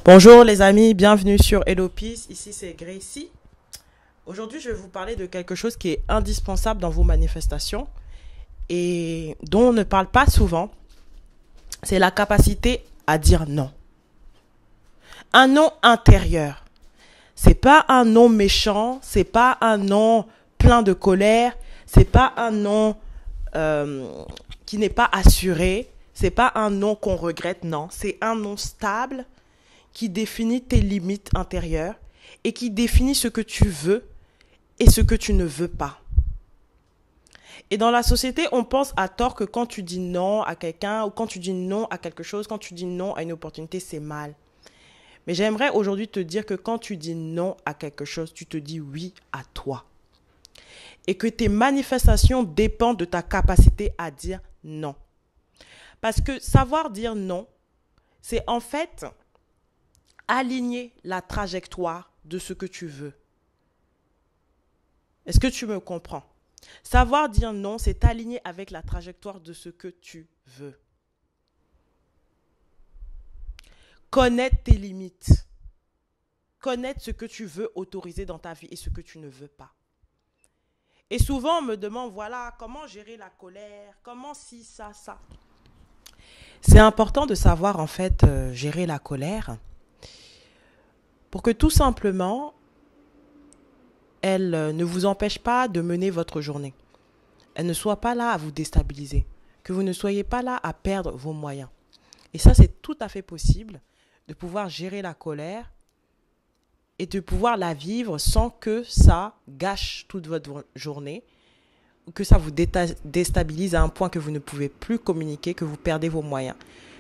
Bonjour les amis, bienvenue sur Hello Peace, ici c'est Gracie. Aujourd'hui je vais vous parler de quelque chose qui est indispensable dans vos manifestations et dont on ne parle pas souvent, c'est la capacité à dire non. Un non intérieur, c'est pas un non méchant, c'est pas un non plein de colère, c'est pas un non qui n'est pas assuré, c'est pas un non qu'on regrette, non, c'est un non stable qui définit tes limites intérieures et qui définit ce que tu veux et ce que tu ne veux pas. Et dans la société, on pense à tort que quand tu dis non à quelqu'un ou quand tu dis non à quelque chose, quand tu dis non à une opportunité, c'est mal. Mais j'aimerais aujourd'hui te dire que quand tu dis non à quelque chose, tu te dis oui à toi. Et que tes manifestations dépendent de ta capacité à dire non. Parce que savoir dire non, c'est en fait aligner la trajectoire de ce que tu veux. Est-ce que tu me comprends? Savoir dire non, c'est t'aligner avec la trajectoire de ce que tu veux. Connaître tes limites. Connaître ce que tu veux autoriser dans ta vie et ce que tu ne veux pas. Et souvent, on me demande, voilà, comment gérer la colère? Comment si, ça. C'est important de savoir, en fait, gérer la colère pour que tout simplement, elle ne vous empêche pas de mener votre journée. Elle ne soit pas là à vous déstabiliser. Que vous ne soyez pas là à perdre vos moyens. Et ça, c'est tout à fait possible de pouvoir gérer la colère et de pouvoir la vivre sans que ça gâche toute votre journée ou que ça vous déstabilise à un point que vous ne pouvez plus communiquer, que vous perdez vos moyens.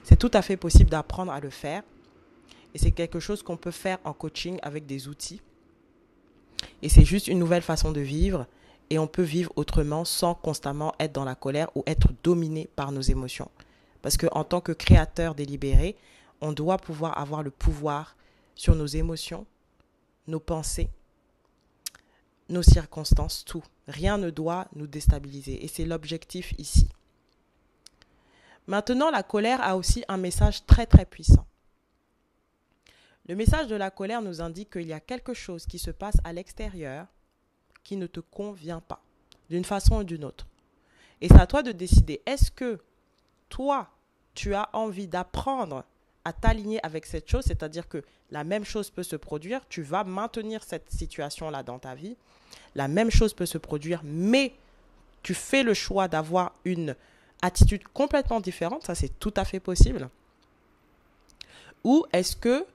C'est tout à fait possible d'apprendre à le faire. Et c'est quelque chose qu'on peut faire en coaching avec des outils. Et c'est juste une nouvelle façon de vivre. Et on peut vivre autrement sans constamment être dans la colère ou être dominé par nos émotions. Parce qu'en tant que créateur délibéré, on doit pouvoir avoir le pouvoir sur nos émotions, nos pensées, nos circonstances, tout. Rien ne doit nous déstabiliser. Et c'est l'objectif ici. Maintenant, la colère a aussi un message très très puissant. Le message de la colère nous indique qu'il y a quelque chose qui se passe à l'extérieur qui ne te convient pas, d'une façon ou d'une autre. Et c'est à toi de décider, est-ce que toi, tu as envie d'apprendre à t'aligner avec cette chose, c'est-à-dire que la même chose peut se produire, tu vas maintenir cette situation-là dans ta vie, la même chose peut se produire, mais tu fais le choix d'avoir une attitude complètement différente, ça c'est tout à fait possible. Ou est-ce que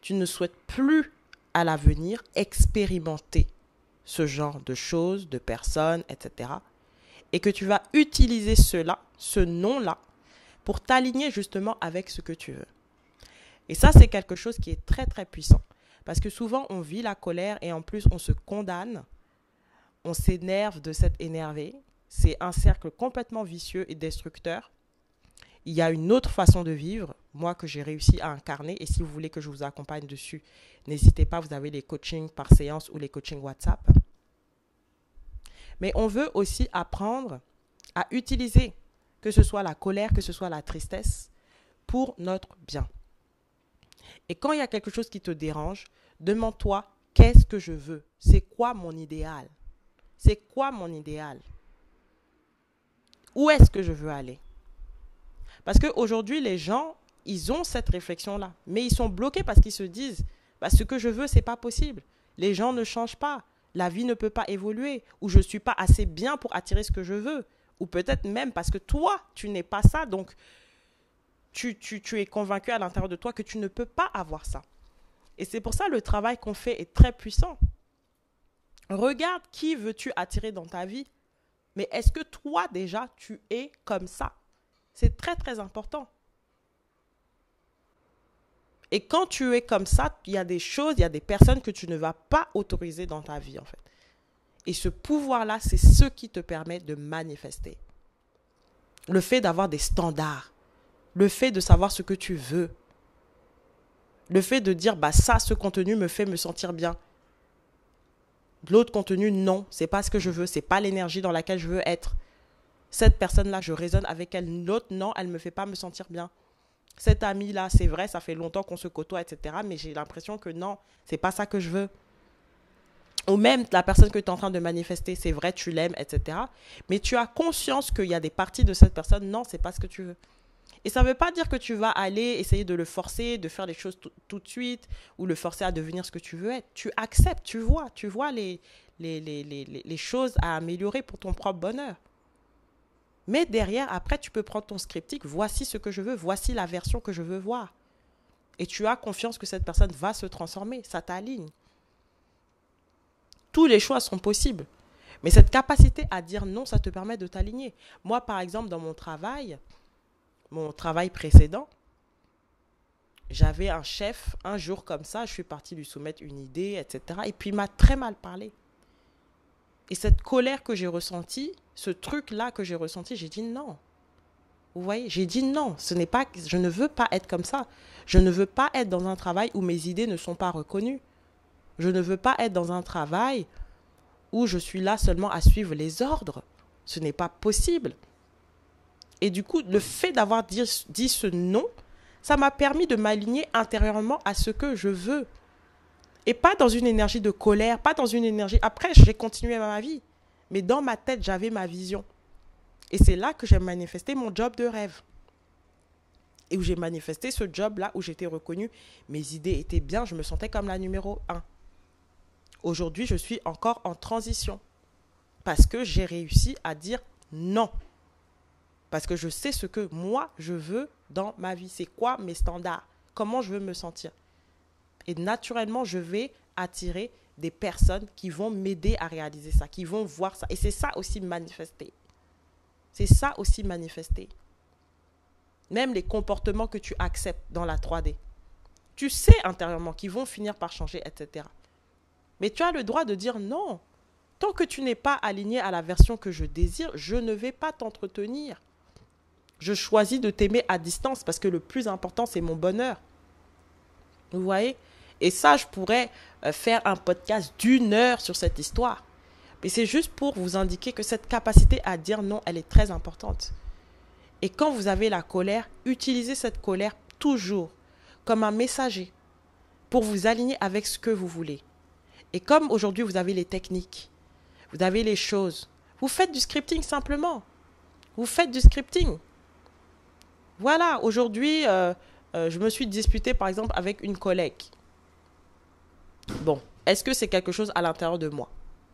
tu ne souhaites plus à l'avenir expérimenter ce genre de choses, de personnes, etc. Et que tu vas utiliser cela, ce nom-là, pour t'aligner justement avec ce que tu veux. Et ça, c'est quelque chose qui est très, très puissant. Parce que souvent, on vit la colère et en plus, on se condamne. On s'énerve de s'être énervé. C'est un cercle complètement vicieux et destructeur. Il y a une autre façon de vivre, moi, que j'ai réussi à incarner. Et si vous voulez que je vous accompagne dessus, n'hésitez pas, vous avez les coachings par séance ou les coachings WhatsApp. Mais on veut aussi apprendre à utiliser, que ce soit la colère, que ce soit la tristesse, pour notre bien. Et quand il y a quelque chose qui te dérange, demande-toi, qu'est-ce que je veux? C'est quoi mon idéal? C'est quoi mon idéal? Où est-ce que je veux aller? Parce qu'aujourd'hui, les gens, ils ont cette réflexion-là. Mais ils sont bloqués parce qu'ils se disent, ce que je veux, ce n'est pas possible. Les gens ne changent pas. La vie ne peut pas évoluer. Ou je ne suis pas assez bien pour attirer ce que je veux. Ou peut-être même parce que toi, tu n'es pas ça. Donc, tu es convaincu à l'intérieur de toi que tu ne peux pas avoir ça. Et c'est pour ça que le travail qu'on fait est très puissant. Regarde qui veux-tu attirer dans ta vie. Mais est-ce que toi, déjà, tu es comme ça? C'est très, très important. Et quand tu es comme ça, il y a des choses, il y a des personnes que tu ne vas pas autoriser dans ta vie, en fait. Et ce pouvoir-là, c'est ce qui te permet de manifester. Le fait d'avoir des standards. Le fait de savoir ce que tu veux. Le fait de dire, ça, ce contenu me fait me sentir bien. L'autre contenu, non, c'est pas ce que je veux, c'est pas l'énergie dans laquelle je veux être. Cette personne-là, je résonne avec elle. L'autre, non, elle ne me fait pas me sentir bien. Cet ami-là, c'est vrai, ça fait longtemps qu'on se côtoie, etc. Mais j'ai l'impression que non, c'est pas ça que je veux. Ou même la personne que tu es en train de manifester, c'est vrai, tu l'aimes, etc. Mais tu as conscience qu'il y a des parties de cette personne, non, c'est pas ce que tu veux. Et ça ne veut pas dire que tu vas aller essayer de le forcer, de faire les choses tout de suite, ou le forcer à devenir ce que tu veux être. Tu acceptes, tu vois les choses à améliorer pour ton propre bonheur. Mais derrière, après, tu peux prendre ton scriptique, voici ce que je veux, voici la version que je veux voir. Et tu as confiance que cette personne va se transformer, ça t'aligne. Tous les choix sont possibles. Mais cette capacité à dire non, ça te permet de t'aligner. Moi, par exemple, dans mon travail précédent, j'avais un chef, un jour comme ça, je suis partie lui soumettre une idée, etc. Et puis il m'a très mal parlé. Et cette colère que j'ai ressentie, ce truc-là que j'ai ressenti, j'ai dit non. Vous voyez, j'ai dit non, je ne veux pas être comme ça. Je ne veux pas être dans un travail où mes idées ne sont pas reconnues. Je ne veux pas être dans un travail où je suis là seulement à suivre les ordres. Ce n'est pas possible. Et du coup, le fait d'avoir dit ce non, ça m'a permis de m'aligner intérieurement à ce que je veux. Et pas dans une énergie de colère, pas dans une énergie... Après, j'ai continué ma vie. Mais dans ma tête, j'avais ma vision. Et c'est là que j'ai manifesté mon job de rêve. Et où j'ai manifesté ce job-là, où j'étais reconnue. Mes idées étaient bien, je me sentais comme la numéro 1. Aujourd'hui, je suis encore en transition. Parce que j'ai réussi à dire non. Parce que je sais ce que moi, je veux dans ma vie. C'est quoi mes standards? Comment je veux me sentir? Et naturellement, je vais attirer des personnes qui vont m'aider à réaliser ça, qui vont voir ça. Et c'est ça aussi manifester. C'est ça aussi manifester. Même les comportements que tu acceptes dans la 3D. Tu sais intérieurement qu'ils vont finir par changer, etc. Mais tu as le droit de dire non. Tant que tu n'es pas aligné à la version que je désire, je ne vais pas t'entretenir. Je choisis de t'aimer à distance parce que le plus important, c'est mon bonheur. Vous voyez? Et ça, je pourrais faire un podcast d'1 heure sur cette histoire. Mais c'est juste pour vous indiquer que cette capacité à dire non, elle est très importante. Et quand vous avez la colère, utilisez cette colère toujours comme un messager pour vous aligner avec ce que vous voulez. Et comme aujourd'hui, vous avez les techniques, vous avez les choses, vous faites du scripting simplement. Vous faites du scripting. Voilà, aujourd'hui, je me suis disputée par exemple avec une collègue. Bon, est-ce que c'est quelque chose à l'intérieur de moi?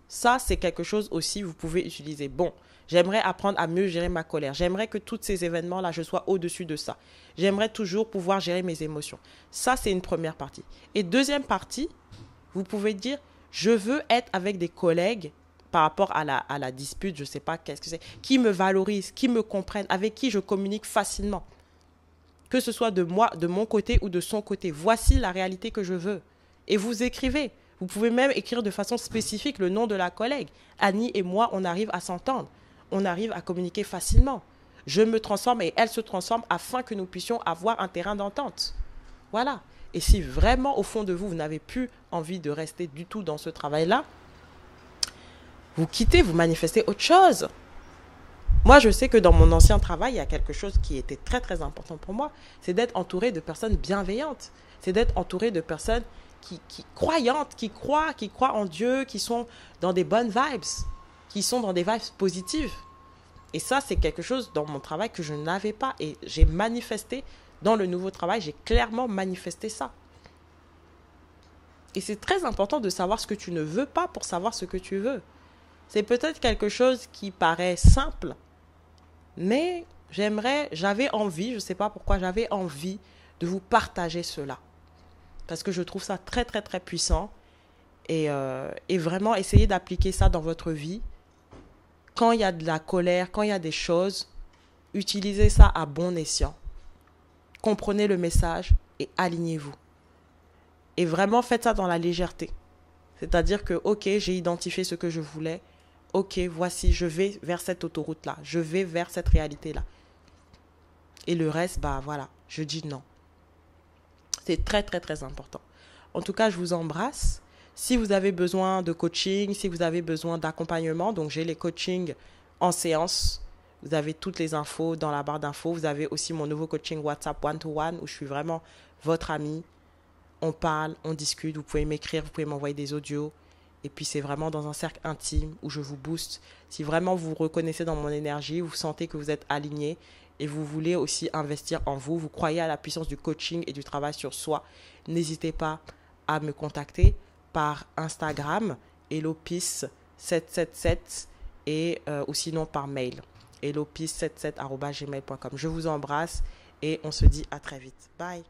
Ça, c'est quelque chose aussi vous pouvez utiliser. Bon, j'aimerais apprendre à mieux gérer ma colère. J'aimerais que tous ces événements-là, je sois au-dessus de ça. J'aimerais toujours pouvoir gérer mes émotions. Ça, c'est une première partie. Et deuxième partie, vous pouvez dire, je veux être avec des collègues par rapport à la dispute, je ne sais pas qu'est-ce que c'est, qui me valorisent, qui me comprennent, avec qui je communique facilement. Que ce soit de moi, de mon côté ou de son côté. Voici la réalité que je veux. Et vous écrivez. Vous pouvez même écrire de façon spécifique le nom de la collègue. Annie et moi, on arrive à s'entendre. On arrive à communiquer facilement. Je me transforme et elle se transforme afin que nous puissions avoir un terrain d'entente. Voilà. Et si vraiment, au fond de vous, vous n'avez plus envie de rester du tout dans ce travail-là, vous quittez, vous manifestez autre chose. Moi, je sais que dans mon ancien travail, il y a quelque chose qui était très, très important pour moi. C'est d'être entouré de personnes bienveillantes. C'est d'être entouré de personnes croyantes, qui croient en Dieu, qui sont dans des bonnes vibes, qui sont dans des vibes positives. Et ça, c'est quelque chose dans mon travail que je n'avais pas. Et j'ai manifesté dans le nouveau travail, j'ai clairement manifesté ça. Et c'est très important de savoir ce que tu ne veux pas pour savoir ce que tu veux. C'est peut-être quelque chose qui paraît simple, mais j'avais envie, je ne sais pas pourquoi, j'avais envie de vous partager cela. Parce que je trouve ça très, très, très puissant. Et vraiment, essayez d'appliquer ça dans votre vie. Quand il y a de la colère, quand il y a des choses, utilisez ça à bon escient. Comprenez le message et alignez-vous. Et vraiment, faites ça dans la légèreté. C'est-à-dire que, ok, j'ai identifié ce que je voulais. Ok, voici, je vais vers cette autoroute-là. Je vais vers cette réalité-là. Et le reste, bah voilà, je dis non. C'est très, très, très important. En tout cas, je vous embrasse. Si vous avez besoin de coaching, si vous avez besoin d'accompagnement, donc j'ai les coachings en séance. Vous avez toutes les infos dans la barre d'infos. Vous avez aussi mon nouveau coaching WhatsApp one-to-one où je suis vraiment votre amie. On parle, on discute. Vous pouvez m'écrire, vous pouvez m'envoyer des audios. Et puis, c'est vraiment dans un cercle intime où je vous booste. Si vraiment vous vous reconnaissez dans mon énergie, vous sentez que vous êtes aligné et vous voulez aussi investir en vous, vous croyez à la puissance du coaching et du travail sur soi, n'hésitez pas à me contacter par Instagram, helopis777 ou sinon par mail, helopis77@gmail.com. Je vous embrasse et on se dit à très vite. Bye.